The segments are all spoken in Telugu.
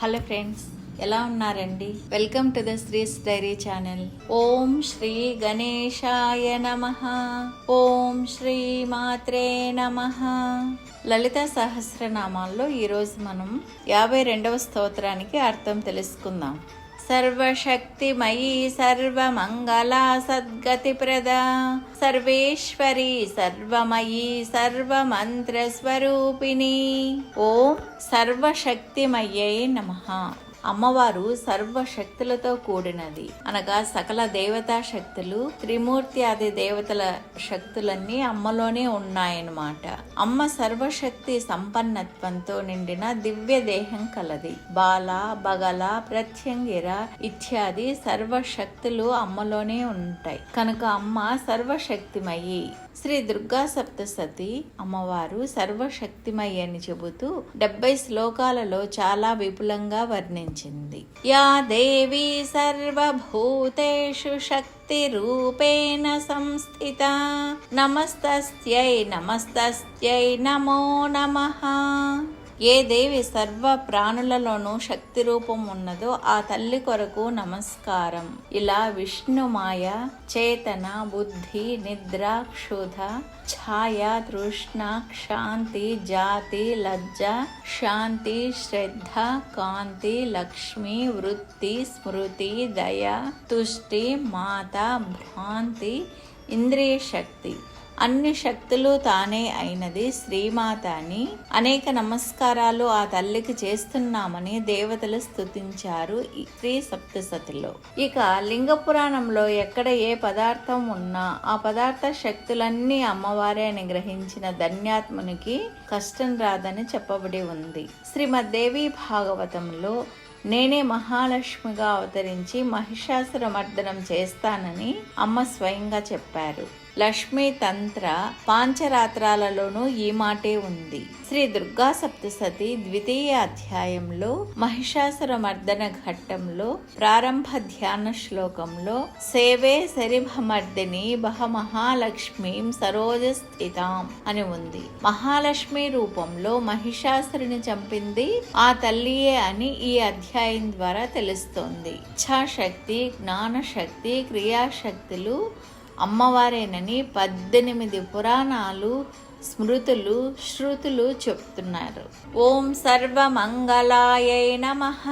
హలో ఫ్రెండ్స్, ఎలా ఉన్నారండి? Welcome to the Shree's diary channel. ఓం శ్రీ గణేశాయ నమః. ఓం శ్రీ మాత్రే నమః. లలిత సహస్రనామాల్లో ఈరోజు మనం 52వ స్తోత్రానికి అర్థం తెలుసుకుందాం. సర్వశక్తిమయీ సర్వమంగళా సద్గతిప్రదా సర్వేశ్వరి సర్వమయీ సర్వమంత్రస్వరూపిణి. ఓం సర్వశక్తిమయ్యై నమః. అమ్మవారు సర్వశక్తులతో కూడినది అనగా సకల దేవతా శక్తులు, త్రిమూర్తి ఆది దేవతల శక్తులన్నీ అమ్మలోనే ఉన్నాయన్నమాట. అమ్మ సర్వశక్తి సంపన్నత్వంతో నిండిన దివ్య దేహం కలది. బాల, బగల, ప్రత్యంగిర ఇత్యాది సర్వశక్తులు అమ్మలోనే ఉంటాయి కనుక అమ్మ సర్వశక్తిమయి. శ్రీ దుర్గా సప్తసతి అమ్మవారు సర్వశక్తిమయి అని చెబుతూ 70 శ్లోకాలలో చాలా విపులంగా వర్ణించింది. యా దేవి సర్వభూతేషు శక్తి రూపేణ సంస్థిత నమస్తస్యై నమస్తస్యై నమో నమః. ఏ దేవి సర్వ ప్రాణులలోనూ శక్తి రూపం ఉన్నదో ఆ తల్లి కొరకు నమస్కారం. ఇలా విష్ణుమాయ, చేతన, బుద్ధి, నిద్ర, క్షుధ, ఛాయ, తృష్ణ, శాంతి, జాతి, లజ్జ, శాంతి, శ్రద్ధ, కాంతి, లక్ష్మి, వృత్తి, స్మృతి, దయ, తుష్టి, మాత, భ్రాంతి, ఇంద్రియ శక్తి, అన్ని శక్తులు తానే అయినది శ్రీమాత అని అనేక నమస్కారాలు ఆ తల్లికి చేస్తున్నామని దేవతలు స్తుతించారు శ్రీ సప్తసతిలో. ఇక లింగ పురాణంలో ఎక్కడ ఏ పదార్థం ఉన్నా ఆ పదార్థ శక్తులన్నీ అమ్మవారే అని గ్రహించిన ధన్యాత్మునికి కష్టం రాదని చెప్పబడి ఉంది. శ్రీమద్దేవి భాగవతంలో నేనే మహాలక్ష్మిగా అవతరించి మహిషాసుర మర్దనం చేస్తానని అమ్మ స్వయంగా చెప్పారు. లక్ష్మీ తంత్ర పాంచరాత్రాలలోనూ ఈ మాటే ఉంది. శ్రీ దుర్గా సప్తసతి 2వ అధ్యాయంలో మహిషాసుర మర్దన ఘట్టంలో ప్రారంభ ధ్యాన శ్లోకంలో సేవే శరిభమర్దిని బహమహాలక్ష్మీం సరోజ స్థితాం అని ఉంది. మహాలక్ష్మి రూపంలో మహిషాసురుని చంపింది ఆ తల్లియే అని ఈ అధ్యాయం ద్వారా తెలుస్తోంది. ఇచ్ఛాశక్తి, జ్ఞానశక్తి, క్రియాశక్తులు అమ్మవారేనని 18 పురాణాలు, స్మృతులు, శృతులు చెప్తున్నారు. ఓం సర్వమంగళాయై నమః.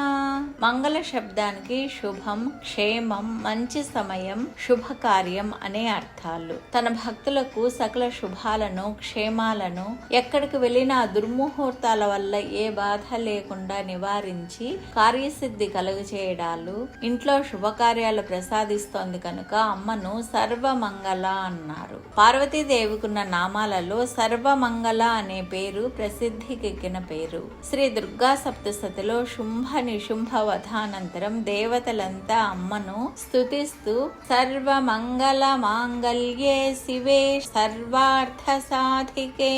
మంగళ శబ్దానికి శుభం, క్షేమం, మంచి సమయం, శుభకార్యం అనే అర్థాలు. తన భక్తులకు సకల శుభాలను, క్షేమాలను, ఎక్కడికి వెళ్ళినా దుర్ముహూర్తాల వల్ల ఏ బాధ లేకుండా నివారించి కార్యసిద్ధి కలుగచేయడాలు, ఇంట్లో శుభకార్యాలు ప్రసాదిస్తోంది కనుక అమ్మను సర్వమంగళ అన్నారు. పార్వతీదేవికున్న నామాలలో సర్వమంగళ అనే పేరు ప్రసిద్ధికెక్కిన పేరు. శ్రీ దుర్గా సప్తసతిలో శుంభ నిశుంభ వధానంతరం దేవతలంతా అమ్మను స్తుతిస్తూ సర్వమంగళ మాంగళ్యే శివే సర్వార్థ సాధికే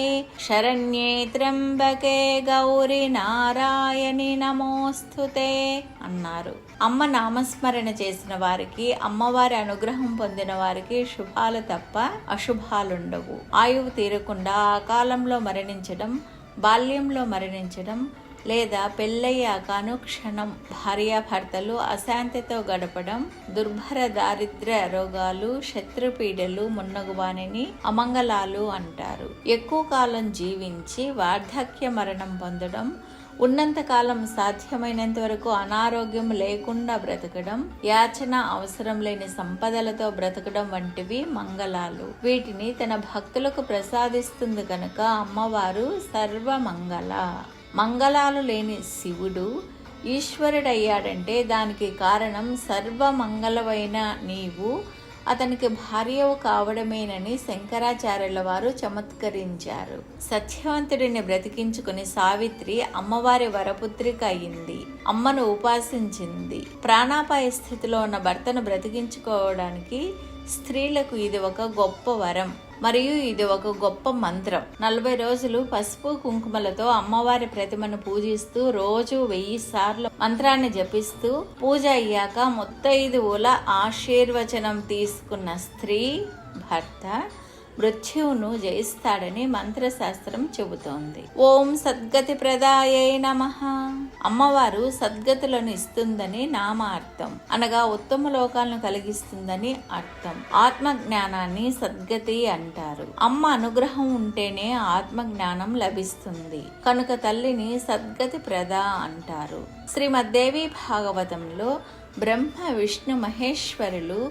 శరణ్యే త్ర్యంబకే గౌరి నారాయణి నమోస్తుతే అన్నారు. అమ్మ నామస్మరణ చేసిన వారికి, అమ్మవారి అనుగ్రహం పొందిన వారికి శుభాలు తప్ప అశుభాలుండవు. ఆయువు తీరకుండా ఆ కాలంలో మరణించడం, బాల్యంలో మరణించడం లేదా పెళ్ళయ్యాక అనుక్షణం భార్యాభర్తలు అశాంతితో గడపడం, దుర్భర దారిద్ర్య రోగాలు, శత్రుపీడలు మున్నగువానిని అమంగళాలు అంటారు. ఎక్కువ కాలం జీవించి వార్ధక్య మరణం పొందడం, ఉన్నంతకాలం సాధ్యమైనంత వరకు అనారోగ్యం లేకుండా బ్రతకడం, యాచన అవసరం లేని సంపదలతో బ్రతకడం వంటివి మంగళాలు. వీటిని తన భక్తులకు ప్రసాదిస్తుంది కనుక అమ్మవారు సర్వమంగళ. మంగళాలు లేని శివుడు ఈశ్వరుడయ్యాడంటే దానికి కారణం సర్వమంగళమైన నీవు అతనికి భార్యవు కావడమేనని శంకరాచార్యుల వారు చమత్కరించారు. సత్యవంతుడిని బ్రతికించుకుని సావిత్రి అమ్మవారి వరపుత్రిక అయింది. అమ్మను ఉపాసించింది. ప్రాణాపాయ స్థితిలో ఉన్న భర్తను బ్రతికించుకోవడానికి స్త్రీలకు ఇది ఒక గొప్ప వరం మరియు ఇది ఒక గొప్ప మంత్రం. 40 రోజులు పసుపు కుంకుమలతో అమ్మవారి ప్రతిమను పూజిస్తూ రోజు 1000 సార్లు మంత్రాన్ని జపిస్తూ పూజ అయ్యాక ముత్తైదువుల ఆశీర్వచనం తీసుకున్న స్త్రీ భర్త మృత్యువును జయిస్తాడని మంత్రశాస్త్రం చెబుతోంది. ఓం సద్గతి ప్రదాయై నమః. అమ్మవారు సద్గతులను ఇస్తుందని నామార్థం, అనగా ఉత్తమ లోకాలను కలిగిస్తుందని అర్థం. ఆత్మ జ్ఞానాన్ని సద్గతి అంటారు. అమ్మ అనుగ్రహం ఉంటేనే ఆత్మ జ్ఞానం లభిస్తుంది కనుక తల్లిని సద్గతి ప్రద అంటారు. శ్రీమద్దేవి భాగవతంలో బ్రహ్మ విష్ణు మహేశ్వరులు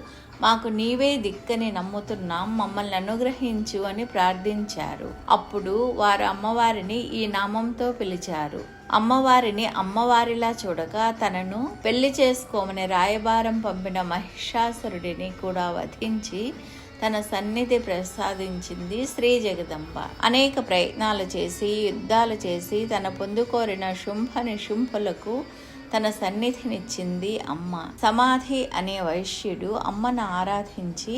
మాకు నీవే దిక్కని నమ్ముతున్నాం, మమ్మల్ని అనుగ్రహించు అని ప్రార్థించారు. అప్పుడు వారు అమ్మవారిని ఈ నామంతో పిలిచారు. అమ్మవారిని అమ్మవారిలా చూడగా తనను పెళ్లి చేసుకోమని రాయబారం పంపిన మహిషాసురుడిని కూడా వధించి తన సన్నిధి ప్రసాదించింది శ్రీ జగదంబ. అనేక ప్రయత్నాలు చేసి యుద్ధాలు చేసి తన పొందుకోరిన శుంభ నిశుంభులకు తన సన్నిధినిచ్చింది అమ్మ. సమాధి అనే వైశ్యుడు అమ్మను ఆరాధించి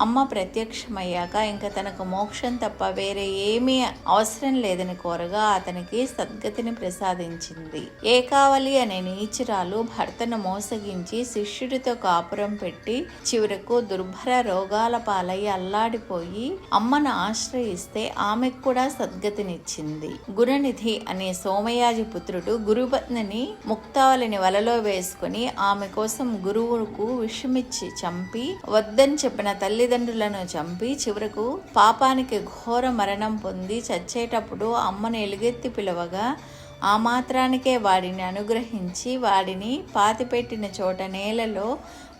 అమ్మ ప్రత్యక్షమయ్యాక ఇంకా తనకు మోక్షం తప్ప వేరే ఏమీ అవసరం లేదని కోరగా అతనికి సద్గతిని ప్రసాదించింది. ఏకావలి అనే నీచురాలు భర్తను మోసగించి శిష్యుడితో కాపురం పెట్టి చివరకు దుర్భర రోగాల పాలై అల్లాడిపోయి అమ్మను ఆశ్రయిస్తే ఆమెకు కూడా సద్గతినిచ్చింది. గుణనిధి అనే సోమయాజి పుత్రుడు గురుపత్నిని ముక్తావలిని వలలో వేసుకుని ఆమె కోసం గురువుకు విషమిచ్చి చంపి వద్దని చెప్పిన తల్లిదండ్రులను చంపి చివరకు పాపానికి ఘోర మరణం పొంది చచ్చేటప్పుడు అమ్మను ఎలుగెత్తి పిలవగా ఆ మాత్రానికే వాడిని అనుగ్రహించి వాడిని పాతిపెట్టిన చోట నేలలో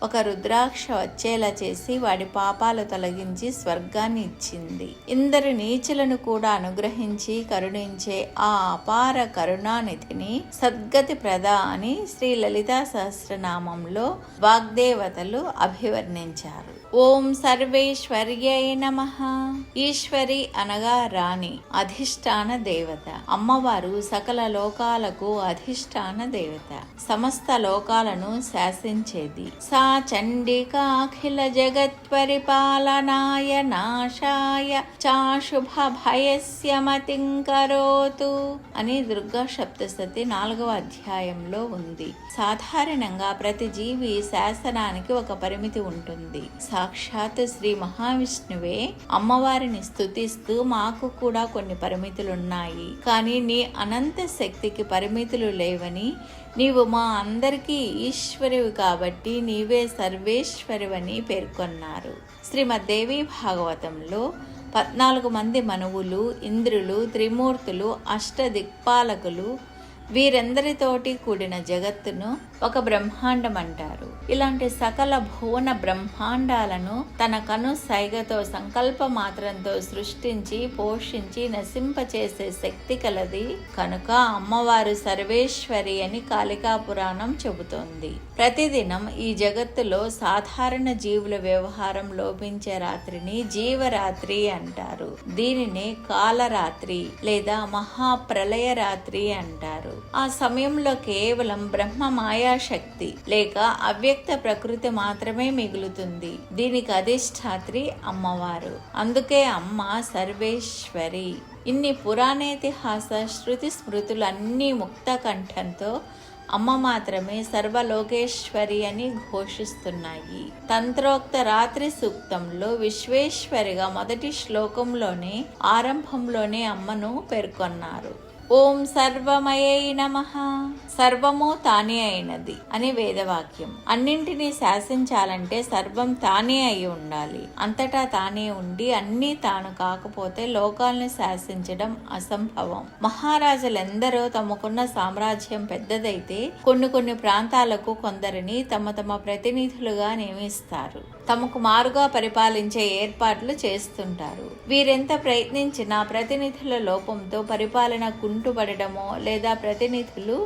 ఒక రుద్రాక్ష వచ్చేలా చేసి వాడి పాపాలు తొలగించి స్వర్గాన్ని ఇచ్చింది. ఇందరు నీచులను కూడా అనుగ్రహించి కరుణించే ఆ అపార కరుణానిధిని సద్గతి ప్రద అని శ్రీ లలితా సహస్రనామంలో వాగ్దేవతలు అభివర్ణించారు. ఓం సర్వేశ్వర్యై నమః. ఈశ్వరి అనగా రాణి, అధిష్టాన దేవత. అమ్మవారు సకల లోకాలకు అధిష్టాన దేవత, సమస్త లోకాలను శాసించేది. సా చండికాఖిల జగత్ పరిపాలనాయ నాశాయ చాశుభ భయస్య మతిం కరోతు అని దుర్గా సప్తశతి 4వ అధ్యాయంలో ఉంది. సాధారణంగా ప్రతి జీవి శాసనానికి ఒక పరిమితి ఉంటుంది. సాక్షాత్ శ్రీ మహావిష్ణువే అమ్మవారిని స్తుతిస్తూ మాకు కూడా కొన్ని పరిమితులున్నాయి, కానీ నీ అనంత శక్తికి పరిమితులు లేవని, నీవు మా అందరికీ ఈశ్వరివి కాబట్టి నీవే సర్వేశ్వరివని పేర్కొన్నారు. శ్రీమద్దేవి భాగవతంలో 14 మంది మనువులు, ఇంద్రులు, త్రిమూర్తులు, అష్టదిక్పాలకులు వీరందరితోటి కూడిన జగత్తును ఒక బ్రహ్మాండం అంటారు. ఇలాంటి సకల భువన బ్రహ్మాండాలను తన కను సైగతో సంకల్ప మాత్రంతో సృష్టించి పోషించి నశింపచేసే శక్తి కలది కనుక అమ్మవారు సర్వేశ్వరి అని కాళికా పురాణం చెబుతోంది. ప్రతిదినం ఈ జగత్తులో సాధారణ జీవుల వ్యవహారం లోపించే రాత్రిని జీవరాత్రి అంటారు. దీనినే కాలరాత్రి లేదా మహాప్రలయ రాత్రి అంటారు. ఆ సమయంలో కేవలం బ్రహ్మ మాయాశక్తి లేక అవ్యక్త ప్రకృతి మాత్రమే మిగులుతుంది. దీనికి అధిష్టాత్రి అమ్మవారు. అందుకే అమ్మ సర్వేశ్వరి. ఇన్ని పురాణేతిహాస శృతి స్మృతులన్నీ ముక్త కంఠంతో అమ్మ మాత్రమే సర్వలోకేశ్వరి అని ఘోషిస్తున్నాయి. తంత్రోక్త రాత్రి సూక్తంలో విశ్వేశ్వరిగా మొదటి శ్లోకంలోనే ఆరంభంలోనే అమ్మను పేర్కొన్నారు. ఓం సర్వమయై నమః. సర్వము తానే అయినది అని వేదవాక్యం. అన్నింటినీ శాసించాలంటే సర్వం తానే అయి ఉండాలి. అంతటా తానే ఉండి అన్నీ తాను కాకపోతే లోకాలను శాసించడం అసంభవం. మహారాజులెందరో తమకున్న సామ్రాజ్యం పెద్దదైతే కొన్ని ప్రాంతాలకు కొందరిని తమ ప్రతినిధులుగా నియమిస్తారు. తమకు మారుగా పరిపాలించే ఏర్పాట్లు చేస్తుంటారు. వీరెంత ప్రయత్నించినా ప్రతినిధుల లోపంతో పరిపాలన కుంటుపడటమో లేదా ప్రతినిధులు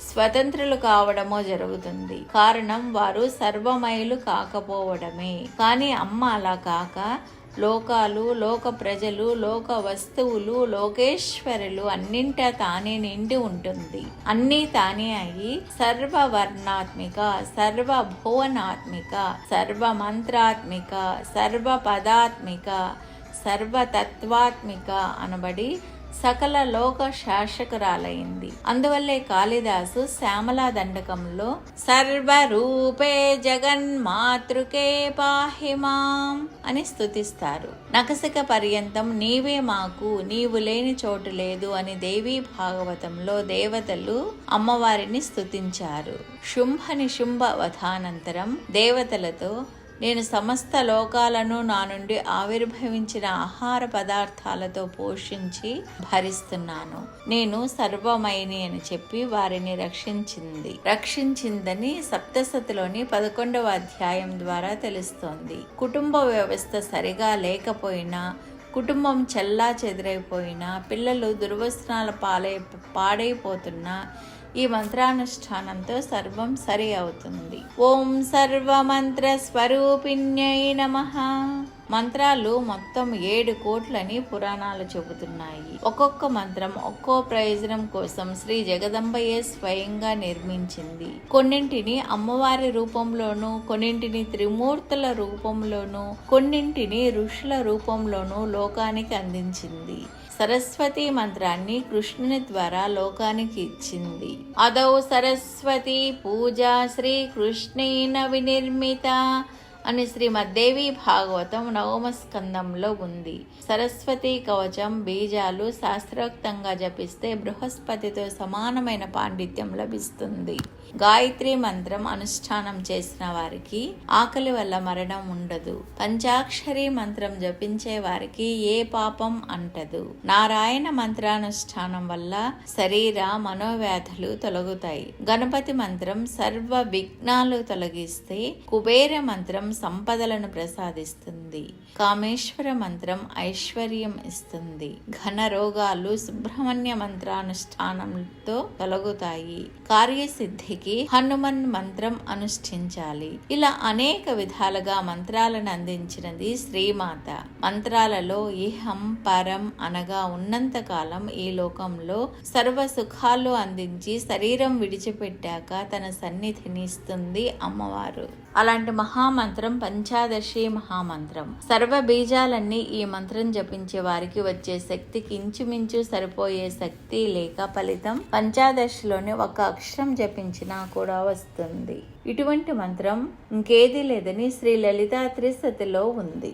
స్వతంత్రులు కావడమో జరుగుతుంది. కారణం వారు సర్వమయులు కాకపోవడమే. కానీ అమ్మ అలా కాక లోకాలు, లోక ప్రజలు, లోక వస్తువులు, లోకేశ్వరులు అన్నింటా తానే నిండి ఉంటుంది. అన్నీ తానే అయి సర్వవర్ణాత్మిక, సర్వభువనాత్మిక, సర్వమంత్రాత్మిక, సర్వపదాత్మిక, సర్వతత్వాత్మిక అనబడి సకల లోక శాసకురాలైంది. అందువల్లే కాళిదాసు శ్యామలా దండకంలో సర్వరూపే జగన్మాతృకే పాహి మాం అని స్తుతిస్తారు. నఖశిఖ పర్యంతం నీవే మాకు, నీవు లేని చోటు లేదు అని దేవీ భాగవతంలో దేవతలు అమ్మవారిని స్తుతించారు. శుంభ నిశుంభ వధానంతరం దేవతలతో నేను సమస్త లోకాలను నా నుండి ఆవిర్భవించిన ఆహార పదార్థాలతో పోషించి భరిస్తున్నాను, నేను సర్వమైని అని చెప్పి వారిని రక్షించిందని సప్తసతిలోని 11వ అధ్యాయం ద్వారా తెలుస్తోంది. కుటుంబ వ్యవస్థ సరిగా లేకపోయినా, కుటుంబం చెల్లా చెదిరైపోయినా, పిల్లలు దుర్వ్యసనాల పాడైపోతున్నా ఈ మంత్రానుష్ఠానంతో సర్వం సరి అవుతుంది. ఓం సర్వమంత్ర స్వరూపిణ్యై నమః. మంత్రాలు మొత్తం 7 కోట్లని పురాణాలు చెబుతున్నాయి. ఒక్కొక్క మంత్రం ఒక్కో ప్రయోజనం కోసం శ్రీ జగదంబయే స్వయంగా నిర్మించింది. కొన్నింటిని అమ్మవారి రూపంలోనూ, కొన్నింటిని త్రిమూర్తుల రూపంలోనూ, కొన్నింటిని ఋషుల రూపంలోనూ లోకానికి అందించింది. సరస్వతి మంత్రాన్ని కృష్ణుని ద్వారా లోకానికి ఇచ్చింది. అదౌ సరస్వతి పూజ శ్రీ కృష్ణేన వినిర్మిత అని శ్రీమద్దేవి భాగవతం 9వ స్కందంలో ఉంది. సరస్వతి కవచం బీజాలు శాస్త్రోక్తంగా జపిస్తే బృహస్పతితో సమానమైన పాండిత్యం లభిస్తుంది. గాయత్రి మంత్రం అనుష్ఠానం చేసిన వారికి ఆకలి వల్ల మరణం ఉండదు. పంచాక్షరి మంత్రం జపించే వారికి ఏ పాపం అంటదు. నారాయణ మంత్రానుష్ఠానం వల్ల శరీర మనోవ్యాధులు తొలగుతాయి. గణపతి మంత్రం సర్వ విఘ్నాలు తొలగిస్తే, కుబేర మంత్రం సంపదలను ప్రసాదిస్తుంది. కామేశ్వర మంత్రం ఐశ్వర్యం ఇస్తుంది. ఘన రోగాలు సుబ్రహ్మణ్య మంత్రానుష్ఠానంతో తొలగుతాయి. కార్యసిద్ధికి హనుమన్ మంత్రం అనుష్ఠించాలి. ఇలా అనేక విధాలుగా మంత్రాలను అందించినది శ్రీమాత. మంత్రాలలో ఇహం పరం అనగా ఉన్నంత కాలం ఈ లోకంలో సర్వ సుఖాలు అందించి శరీరం విడిచిపెట్టాక తన సన్నిధిని ఇస్తుంది అమ్మవారు. అలాంటి మహామంత్రం పంచాదశి మహామంత్రం. సర్వ బీజాలన్నీ ఈ మంత్రం జపించే వారికి వచ్చే శక్తికి ఇంచుమించు సరిపోయే శక్తి లేక ఫలితం పంచాదశిలోని ఒక అక్షరం జపించినా కూడా వస్తుంది. ఇటువంటి మంత్రం ఇంకేది లేదని శ్రీ లలితా త్రిశతిలో ఉంది.